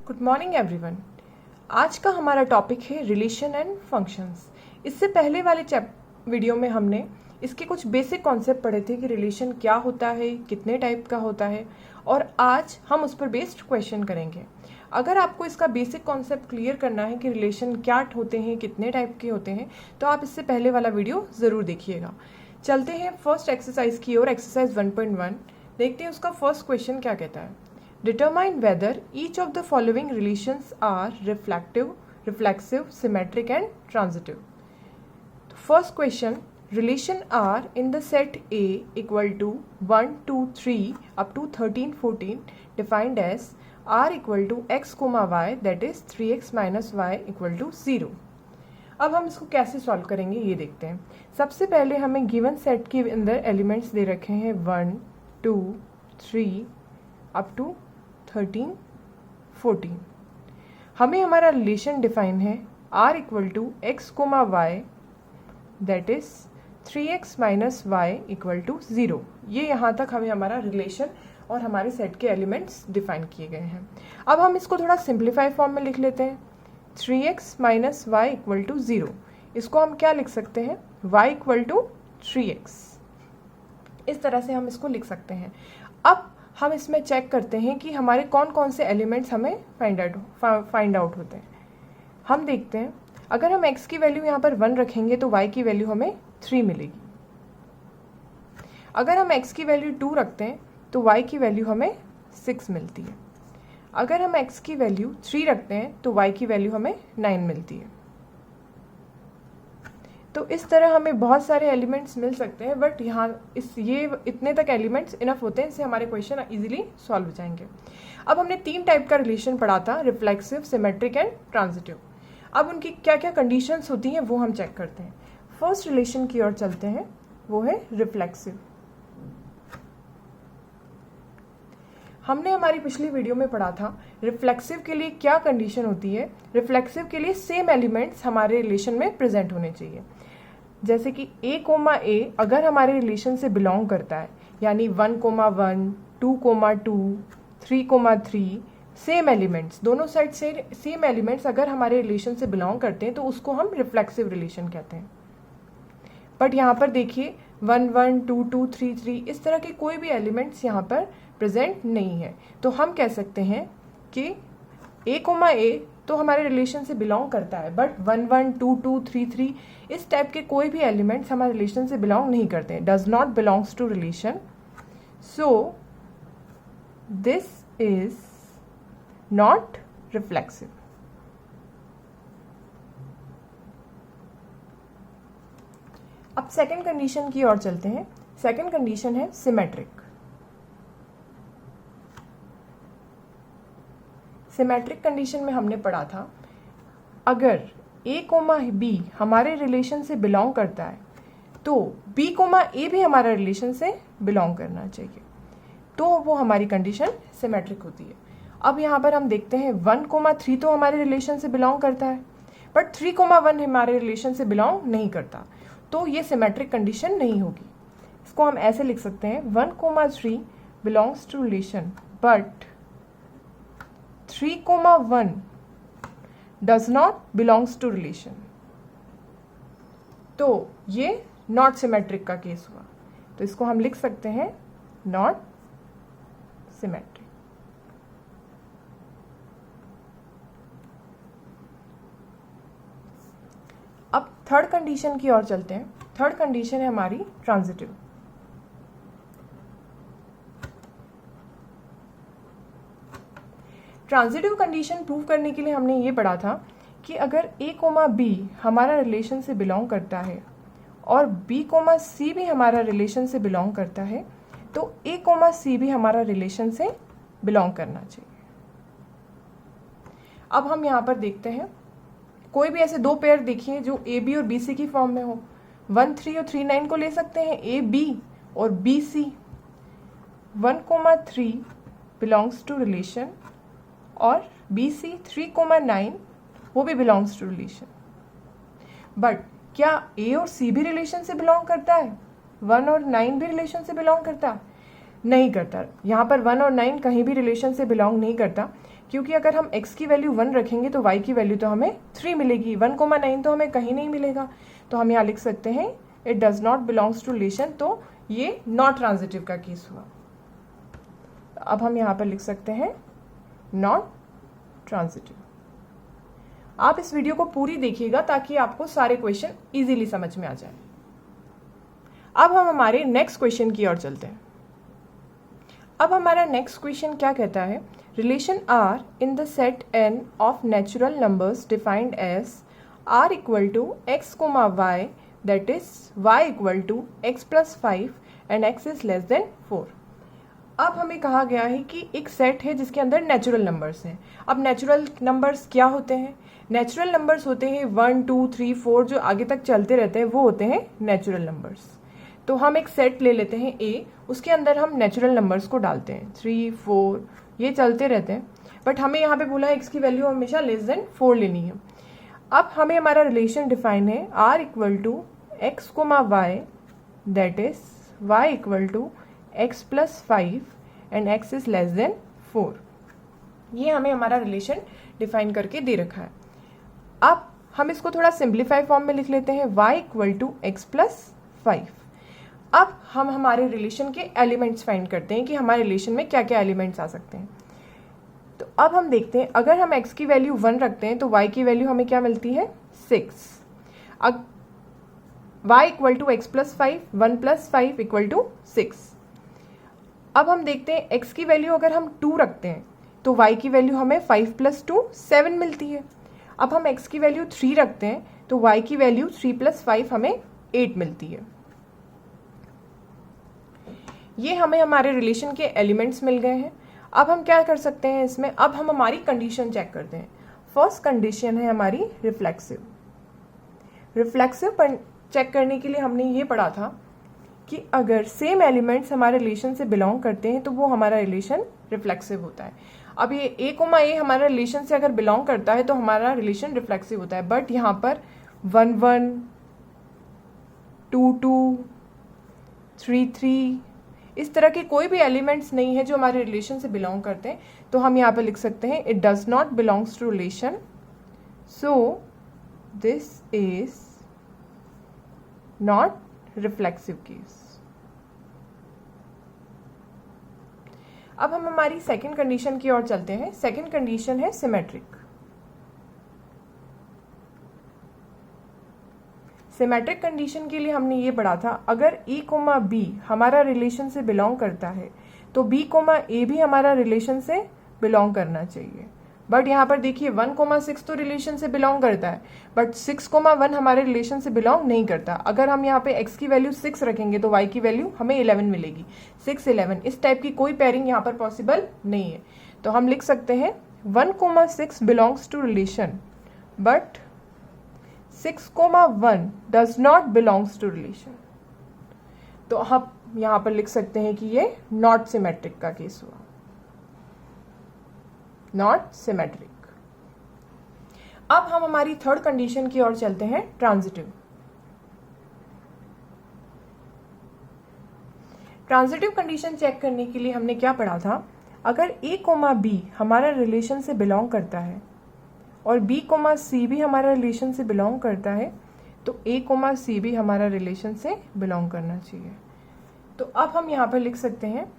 Good morning everyone. आज का हमारा टॉपिक है रिलेशन एंड फंक्शंस। इससे पहले वाले वीडियो में हमने इसके कुछ बेसिक कॉन्सेप्ट पढ़े थे कि रिलेशन क्या होता है, कितने टाइप का होता है, और आज हम उस पर बेस्ड क्वेश्चन करेंगे। अगर आपको इसका बेसिक कॉन्सेप्ट क्लियर करना है कि रिलेशन क्या होते हैं, कितने टाइप के होते हैं, तो आप इससे पहले वाला वीडियो ज़रूर देखिएगा। चलते हैं फर्स्ट एक्सरसाइज की ओर। एक्सरसाइज 1.1 देखते हैं उसका फर्स्ट क्वेश्चन क्या कहता है। Determine whether each of the following relations are reflexive, symmetric and transitive. First question, relation R in the set A equal to 1, 2, 3 up to 13, 14 defined as R equal to x, y that is 3x minus y equal to 0. अब हम इसको कैसे solve करेंगे ये देखते हैं। सबसे पहले हमें गिवन सेट के अंदर एलिमेंट्स दे रखे हैं 1, 2, 3 अप टू 13, 14। हमें हमारा रिलेशन डिफाइन है R equal to x comma y that is 3x minus y equal to 0। ये यहाँ तक हमें हमारा रिलेशन और हमारे सेट के एलिमेंट्स डिफाइन किए गए हैं। अब हम इसको थोड़ा सिंप्लीफाई फॉर्म में लिख लेते हैं। 3x minus y equal to 0, इसको हम क्या लिख सकते हैं, y इक्वल टू 3x। इस तरह से हम इसको लिख सकते हैं। अब हम इसमें चेक करते हैं कि हमारे कौन कौन से एलिमेंट्स हमें फाइंड आउट होते हैं। हम देखते हैं, अगर हम x की वैल्यू यहाँ पर 1 रखेंगे तो y की वैल्यू हमें 3 मिलेगी। अगर हम x की वैल्यू 2 रखते हैं तो y की वैल्यू हमें 6 मिलती है। अगर हम x की वैल्यू 3 रखते हैं तो y की वैल्यू हमें 9 मिलती है। तो इस तरह हमें बहुत सारे एलिमेंट्स मिल सकते हैं, बट यहाँ ये इतने तक एलिमेंट्स इनफ होते हैं, इससे हमारे क्वेश्चन इजीली सॉल्व हो जाएंगे। अब हमने 3 टाइप का रिलेशन पढ़ा था, रिफ्लेक्सिव, सिमेट्रिक एंड ट्रांजिटिव। अब उनकी क्या क्या कंडीशंस होती हैं वो हम चेक करते हैं। फर्स्ट रिलेशन की ओर चलते हैं, वो है रिफ्लेक्सिव। हमने हमारी पिछली वीडियो में पढ़ा था रिफ्लेक्सिव के लिए क्या कंडीशन होती है। रिफ्लेक्सिव के लिए सेम एलिमेंट्स हमारे रिलेशन में प्रेजेंट होने चाहिए। जैसे कि a, a अगर हमारे रिलेशन से बिलोंग करता है, यानी 1, 1, 2, 2, 3, 3 सेम एलिमेंट्स, दोनों साइड से सेम एलिमेंट्स अगर हमारे रिलेशन से बिलोंग करते हैं तो उसको हम रिफ्लेक्सिव रिलेशन कहते हैं। बट यहाँ पर देखिए 1, 1, 2, 2, 3, 3 इस तरह के कोई भी एलिमेंट्स यहाँ पर प्रेजेंट नहीं है, तो हम कह सकते हैं कि a, a तो हमारे रिलेशन से बिलोंग करता है, बट 1, 1, 2, 2, 3, 3 इस टाइप के कोई भी एलिमेंट्स हमारे रिलेशन से बिलोंग नहीं करते हैं, does not belongs to relation, so this is not reflexive. अब सेकेंड कंडीशन की ओर चलते हैं। सेकेंड कंडीशन है सिमेट्रिक। सिमेट्रिक कंडीशन में हमने पढ़ा था, अगर a, b हमारे रिलेशन से बिलोंग करता है तो b, a भी हमारा रिलेशन से बिलोंग करना चाहिए, तो वो हमारी कंडीशन सिमेट्रिक होती है। अब यहाँ पर हम देखते हैं 1, 3 तो हमारे रिलेशन से बिलोंग करता है, बट 3, 1 हमारे रिलेशन से बिलोंग नहीं करता, तो ये सिमेट्रिक कंडीशन नहीं होगी। इसको हम ऐसे लिख सकते हैं 1, 3 belongs to relation but 3, 1 does not belongs to relation, तो ये नॉट सिमेट्रिक का केस हुआ, तो इसको हम लिख सकते हैं नॉट सिमेट्रिक। अब थर्ड कंडीशन की ओर चलते हैं। थर्ड कंडीशन है हमारी ट्रांजिटिव। ट्रांजिटिव कंडीशन प्रूव करने के लिए हमने ये पढ़ा था कि अगर a, b हमारा रिलेशन से बिलोंग करता है और b, c भी हमारा रिलेशन से बिलोंग करता है, तो a, c भी हमारा रिलेशन से बिलोंग करना चाहिए। अब हम यहाँ पर देखते हैं, कोई भी ऐसे दो पेयर देखिए जो a, b और b, c की फॉर्म में हो। 1, 3 और 3, 9 को ले सकते हैं, a, b और b, c। 1, 3 belongs to relation और BC 3, 9 वो भी बिलोंग्स टू रिलेशन, बट क्या A और C भी रिलेशन से बिलोंग करता है? 1 और 9 भी रिलेशन से बिलोंग करता है? नहीं करता। यहाँ पर 1 और 9 कहीं भी रिलेशन से बिलोंग नहीं करता, क्योंकि अगर हम x की वैल्यू 1 रखेंगे तो y की वैल्यू तो हमें 3 मिलेगी, 1,9 तो हमें कहीं नहीं मिलेगा। तो हम यहाँ लिख सकते हैं it does not belongs to relation, तो ये नॉट ट्रांजिटिव का केस हुआ। अब हम यहाँ पर लिख सकते हैं नॉट ट्रांजिटिव। आप इस वीडियो को पूरी देखिएगा ताकि आपको सारे क्वेश्चन इजीली समझ में आ जाए। अब हम हमारे नेक्स्ट क्वेश्चन की ओर चलते हैं। अब हमारा नेक्स्ट क्वेश्चन क्या कहता है, relation R in the set n of natural numbers defined as r equal to x comma y, that is y equal to x plus 5 and x is less than 4। अब हमें कहा गया है कि एक सेट है जिसके अंदर नेचुरल नंबर्स हैं। अब नेचुरल नंबर्स क्या होते हैं? नेचुरल नंबर्स होते हैं 1 2 3 4 जो आगे तक चलते रहते हैं, वो होते हैं नेचुरल नंबर्स। तो हम एक सेट ले लेते हैं A, उसके अंदर हम नेचुरल नंबर्स को डालते हैं 3 4, ये चलते रहते हैं। बट हमें यहाँ पे बोला है x की वैल्यू हमेशा लेस देन 4 लेनी है। अब हमें हमारा रिलेशन डिफाइन है r equal to x comma y, that is y equal to x plus 5 and x is less than 4। ये हमें हमारा रिलेशन डिफाइन करके दे रखा है। अब हम इसको थोड़ा सिंप्लीफाई फॉर्म में लिख लेते हैं y equal to x plus 5। अब हम हमारे रिलेशन के एलिमेंट्स फाइंड करते हैं कि हमारे रिलेशन में क्या क्या एलिमेंट्स आ सकते हैं। तो अब हम देखते हैं, अगर हम x की वैल्यू 1 रखते हैं तो y की वैल्यू हमें क्या मिलती है 6। अब y equal to x plus 5, 1 plus 5 equal to 6। अब हम देखते हैं x की वैल्यू अगर हम 2 रखते हैं तो y की वैल्यू हमें 5 प्लस 2 7 मिलती है। अब हम x की वैल्यू 3 रखते हैं तो y की वैल्यू 3 प्लस 5 हमें 8 मिलती है। ये हमें हमारे रिलेशन के एलिमेंट्स मिल गए हैं। अब हम क्या कर सकते हैं इसमें, अब हम हमारी कंडीशन चेक करते हैं। फर्स्ट कंडीशन है हमारी रिफ्लेक्सिव। रिफ्लेक्सिव चेक करने के लिए हमने ये पढ़ा था कि अगर सेम एलिमेंट्स हमारे रिलेशन से बिलोंग करते हैं तो वो हमारा रिलेशन रिफ्लेक्सिव होता है। अब ये a कोमा a हमारा रिलेशन से अगर बिलोंग करता है तो हमारा रिलेशन रिफ्लेक्सिव होता है। बट यहाँ पर 1 1, 2 2, 3 3 इस तरह के कोई भी एलिमेंट्स नहीं है जो हमारे रिलेशन से बिलोंग करते हैं, तो हम यहाँ पर लिख सकते हैं it does not belongs to relation, so this is not reflexive case. अब हम हमारी सेकंड कंडीशन की ओर चलते हैं। सेकंड कंडीशन है सिमेट्रिक। सिमेट्रिक कंडीशन के लिए हमने ये पढ़ा था, अगर a कोमा b हमारा रिलेशन से बिलोंग करता है तो b कोमा a भी हमारा रिलेशन से बिलोंग करना चाहिए। बट यहाँ पर देखिए 1 कोमा 6 तो रिलेशन से बिलोंग करता है, बट 6 कोमा 1 हमारे रिलेशन से बिलोंग नहीं करता। अगर हम यहाँ पे x की वैल्यू 6 रखेंगे तो y की वैल्यू हमें 11 मिलेगी। 6 11 इस टाइप की कोई पेयरिंग यहाँ पर पॉसिबल नहीं है। तो हम लिख सकते हैं 1 comma 6 belongs to relation, but 6 comma 1 does not belongs to relation. तो हम यहाँ पर लिख सकते हैं कि ये नॉट सिमेट्रिक का केस हुआ, नॉट सिमेट्रिक। अब हम हमारी थर्ड कंडीशन की ओर चलते हैं, ट्रांजिटिव। ट्रांजिटिव कंडीशन चेक करने के लिए हमने क्या पढ़ा था, अगर a कोमा b हमारा रिलेशन से बिलोंग करता है और b कोमा c भी हमारा रिलेशन से बिलोंग करता है तो a कोमा c भी हमारा रिलेशन से बिलोंग करना चाहिए। तो अब हम यहाँ पर लिख सकते हैं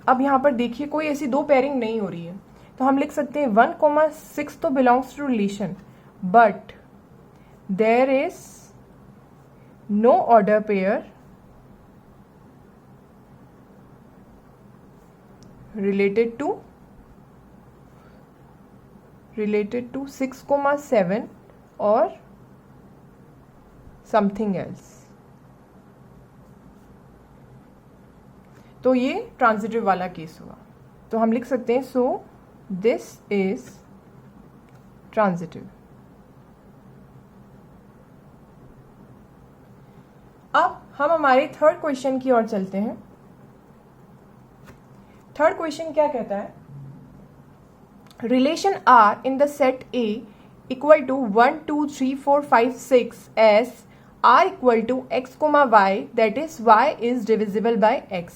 अब यहाँ पर देखिए कोई ऐसी दो पेयरिंग नहीं हो रही है, तो हम लिख सकते हैं 1 कोमा 6 तो belongs to relation, but there is no order pair related to 6 comma 7 और something else। तो ये ट्रांजिटिव वाला केस हुआ। तो हम लिख सकते हैं सो दिस इज ट्रांजिटिव। अब हम हमारे थर्ड क्वेश्चन की ओर चलते हैं। थर्ड क्वेश्चन क्या कहता है, relation R in the set A equal to 1 2 3 4 5 6 as r equal to x comma y that is y is divisible by x।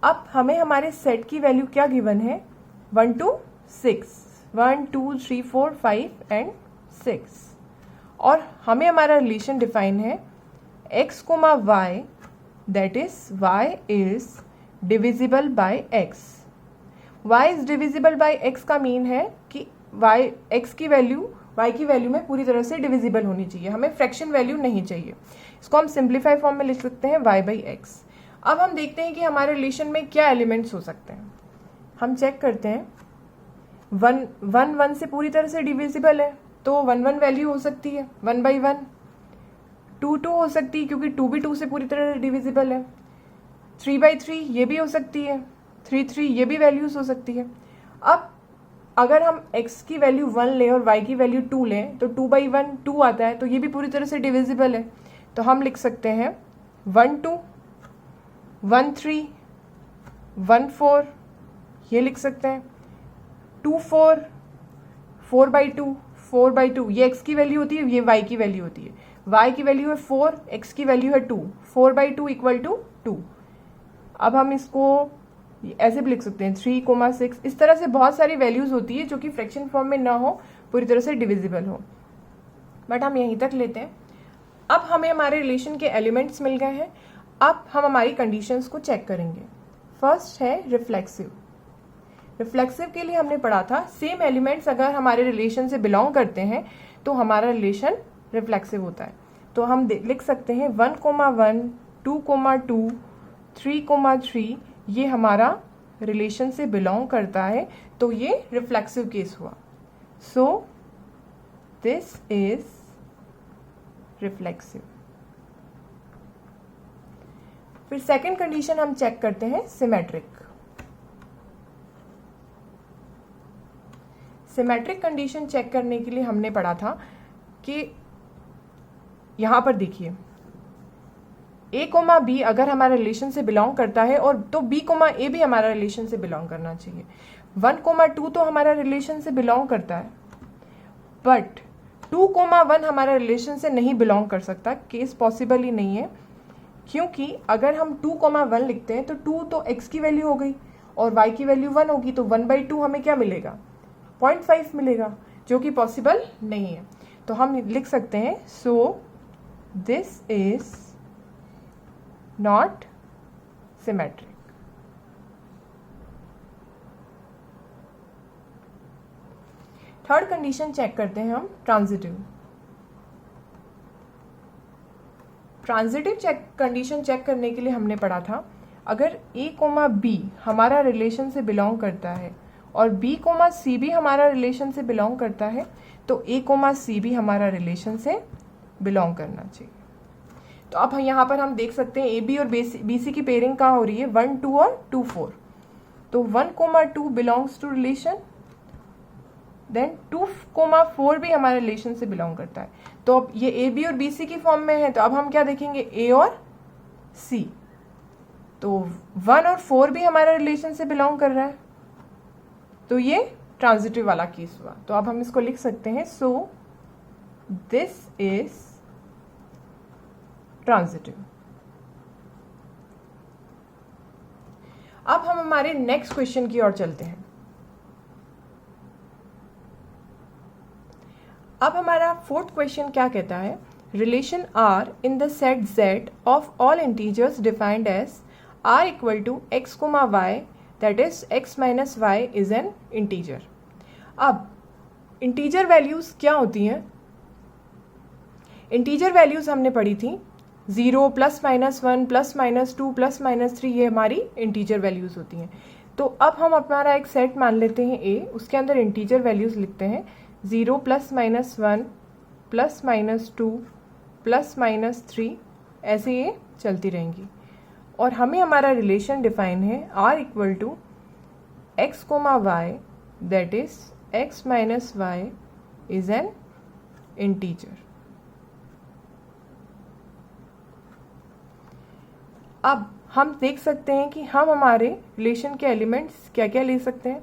अब हमें हमारे सेट की वैल्यू क्या गिवन है, 1 to 6, 1 2 3 4 5 एंड 6, और हमें हमारा रिलेशन डिफाइन है x comma y that is y is divisible by x। y is divisible by x का मीन है कि x की वैल्यू y की वैल्यू में पूरी तरह से डिविजिबल होनी चाहिए, हमें फ्रैक्शन वैल्यू नहीं चाहिए। इसको हम सिंप्लीफाई फॉर्म में लिख सकते हैं y बाई x। अब हम देखते हैं कि हमारे रिलेशन में क्या एलिमेंट्स हो सकते हैं। हम चेक करते हैं, 1 से पूरी तरह से डिविजिबल है तो 1 वैल्यू हो सकती है 1 बाई 1, 2 हो सकती है क्योंकि 2 भी 2 से पूरी तरह डिविजिबल है, 3 बाई 3 ये भी हो सकती है, 3 ये भी वैल्यूज हो सकती है। अब अगर हम x की वैल्यू 1 लें और y की वैल्यू 2 लें तो 2 बाई 1 2 आता है, तो ये भी पूरी तरह से डिविजिबल है। तो हम लिख सकते हैं 1 2, 1 3, 1 4, ये लिख सकते हैं 2 4, 4 बाई 2, 4 बाई 2, ये x की वैल्यू होती है, ये y की वैल्यू होती है। y की वैल्यू है 4, x की वैल्यू है 2, 4 बाई 2 इक्वल टू 2। अब हम इसको ऐसे भी लिख सकते हैं 3, 6। इस तरह से बहुत सारी वैल्यूज होती है जो कि फ्रैक्शन फॉर्म में ना हो, पूरी तरह से डिविजिबल हो, बट हम यहीं तक लेते हैं। अब हमें हमारे रिलेशन के एलिमेंट्स मिल गए हैं। अब हम हमारी कंडीशंस को चेक करेंगे। फर्स्ट है रिफ्लेक्सिव। रिफ्लेक्सिव के लिए हमने पढ़ा था सेम एलिमेंट्स अगर हमारे रिलेशन से बिलोंग करते हैं तो हमारा रिलेशन रिफ्लेक्सिव होता है। तो हम लिख सकते हैं 1, 1, 2, 2, 3, 3, ये हमारा रिलेशन से बिलोंग करता है, तो ये रिफ्लेक्सिव केस हुआ। सो दिस इज रिफ्लेक्सिव। फिर सेकंड कंडीशन हम चेक करते हैं सिमेट्रिक। सिमेट्रिक कंडीशन चेक करने के लिए हमने पढ़ा था कि यहां पर देखिए a कोमा बी अगर हमारा रिलेशन से बिलोंग करता है और तो b कोमा ए भी हमारा रिलेशन से बिलोंग करना चाहिए। 1, 2 तो हमारा रिलेशन से बिलोंग करता है, बट 2, 1 हमारा रिलेशन से नहीं बिलोंग कर सकता, केस पॉसिबल ही नहीं है, क्योंकि अगर हम 2, 1 लिखते हैं तो 2 तो x की वैल्यू हो गई और y की वैल्यू 1 होगी, तो 1/2 हमें क्या मिलेगा, 0.5 मिलेगा, जो कि पॉसिबल नहीं है। तो हम लिख सकते हैं so this is not symmetric. Third condition check करते हैं हम ट्रांजिटिव। ट्रांजिटिव कंडीशन चेक करने के लिए हमने पढ़ा था अगर a कोमा बी हमारा रिलेशन से बिलोंग करता है और b कोमा सी भी हमारा रिलेशन से बिलोंग करता है, तो a कोमा सी भी हमारा रिलेशन से बिलोंग करना चाहिए। तो अब यहाँ पर हम देख सकते हैं ए बी और बी सी की पेयरिंग कहाँ हो रही है, 1 2 और 2 4। तो 1, 2 बिलोंग्स टू रिलेशन, देन 2, 4 भी हमारे रिलेशन से बिलोंग करता है। तो अब ये ए बी और बी सी की फॉर्म में है, तो अब हम क्या देखेंगे, ए और सी। तो 1 और 4 भी हमारा रिलेशन से बिलोंग कर रहा है, तो ये ट्रांजिटिव वाला केस हुआ। तो अब हम इसको लिख सकते हैं सो दिस इज ट्रांजिटिव। अब हम हमारे नेक्स्ट क्वेश्चन की ओर चलते हैं। अब हमारा फोर्थ क्वेश्चन क्या कहता है, relation R in the set z of all integers defined as r equal to x comma y that is x minus y is an integer. अब इंटीजर वैल्यूज क्या होती हैं, इंटीजर वैल्यूज हमने पढ़ी थी 0 +-1 +-2 +-3, ये हमारी इंटीजर वैल्यूज होती हैं। तो अब हम हमारा एक सेट मान लेते हैं A, उसके अंदर इंटीजर वैल्यूज लिखते हैं 0 +-1 +-2 +-3, ऐसे ये चलती रहेंगी। और हमें हमारा रिलेशन डिफाइन है r equal to x comma y that is x minus y is an integer. अब हम देख सकते हैं कि हम हमारे रिलेशन के एलिमेंट्स क्या क्या ले सकते हैं।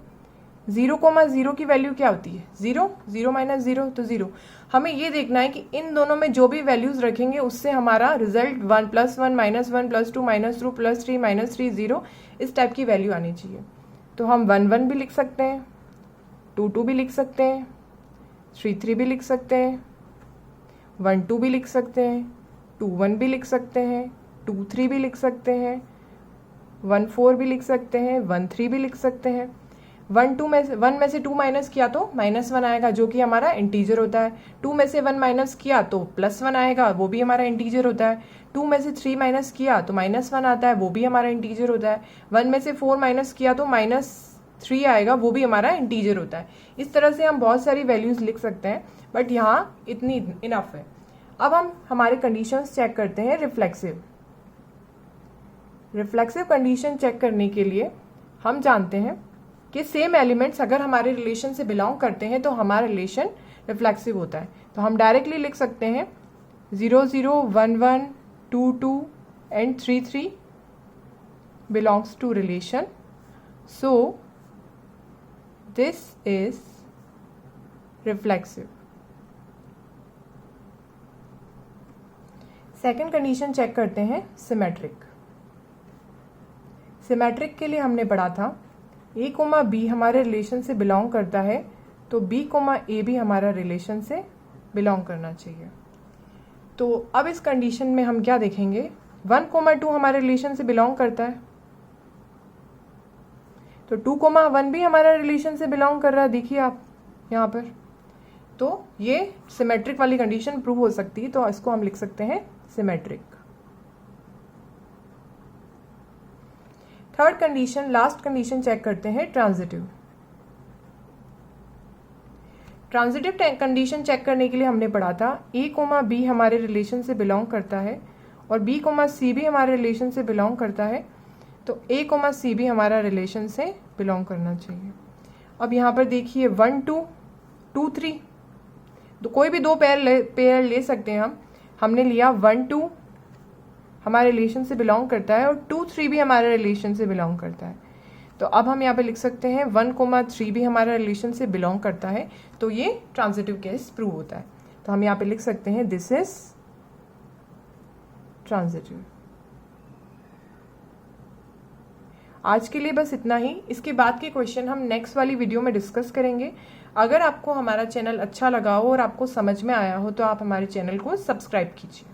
0,0 की वैल्यू क्या होती है? 0, 0 माइनस 0 तो 0। हमें ये देखना है कि इन दोनों में जो भी वैल्यूज रखेंगे उससे हमारा रिजल्ट 1 + 1 -1 +2 -2 +3 -3 0 इस टाइप की वैल्यू आनी चाहिए। तो हम 1 1 भी लिख सकते हैं, 2 2 भी लिख सकते हैं, 3 3 भी लिख सकते हैं, 1 2 भी लिख सकते हैं, 2 1 भी लिख सकते हैं, 2 3 भी लिख सकते हैं, 1 4 भी लिख सकते हैं, 1 3 भी लिख सकते हैं। 1 में से 2 माइनस किया तो -1 आएगा जो कि हमारा इंटीजर होता है। 2 में से 1 माइनस किया तो +1 आएगा, वो भी हमारा इंटीजर होता है। 2 में से 3 माइनस किया तो -1 आता है, वो भी हमारा इंटीजर होता है। 1 में से 4 माइनस किया तो -3 आएगा, वो भी हमारा इंटीजर होता है। इस तरह से हम बहुत सारी वैल्यूज लिख सकते हैं, बट यहाँ इतनी इनफ है। अब हम हमारे कंडीशंस चेक करते हैं रिफ्लेक्सिव कंडीशन चेक करने के लिए हम जानते हैं कि सेम एलिमेंट्स अगर हमारे रिलेशन से बिलोंग करते हैं तो हमारा रिलेशन रिफ्लेक्सिव होता है। तो हम डायरेक्टली लिख सकते हैं 0 0 1 1 2 2 एंड 3 3 belongs to relation, so this is reflexive। Second condition check करते हैं सिमेट्रिक के लिए हमने पढ़ा था a, b हमारे रिलेशन से बिलोंग करता है तो b, a भी हमारा रिलेशन से बिलोंग करना चाहिए। तो अब इस कंडीशन में हम क्या देखेंगे, 1, 2 हमारे रिलेशन से बिलोंग करता है तो 2, 1 भी हमारा रिलेशन से बिलोंग कर रहा है, देखिए आप यहाँ पर। तो ये सिमेट्रिक वाली कंडीशन प्रूव हो सकती है, तो इसको हम लिख सकते हैं symmetric. Third condition, last condition check करते हैं ट्रांजिटिव कंडीशन चेक करने के लिए हमने पढ़ा था a, b हमारे रिलेशन से बिलोंग करता है और b, c भी हमारे रिलेशन से बिलोंग करता है, तो a, c भी हमारा रिलेशन से बिलोंग करना चाहिए। अब यहाँ पर देखिए 1 2 2 3, तो कोई भी दो पेयर ले सकते हैं हमने लिया 1 2 हमारे रिलेशन से बिलोंग करता है और 2 3 भी हमारे रिलेशन से बिलोंग करता है। तो अब हम यहाँ पे लिख सकते हैं 1, 3 भी हमारा रिलेशन से बिलोंग करता है, तो ये ट्रांजिटिव केस प्रूव होता है। तो हम यहाँ पे लिख सकते हैं दिस इज ट्रांजिटिव। आज के लिए बस इतना ही। इसके बाद के क्वेश्चन हम नेक्स्ट वाली वीडियो में डिस्कस करेंगे। अगर आपको हमारा चैनल अच्छा लगा हो और आपको समझ में आया हो तो आप हमारे चैनल को सब्सक्राइब कीजिए।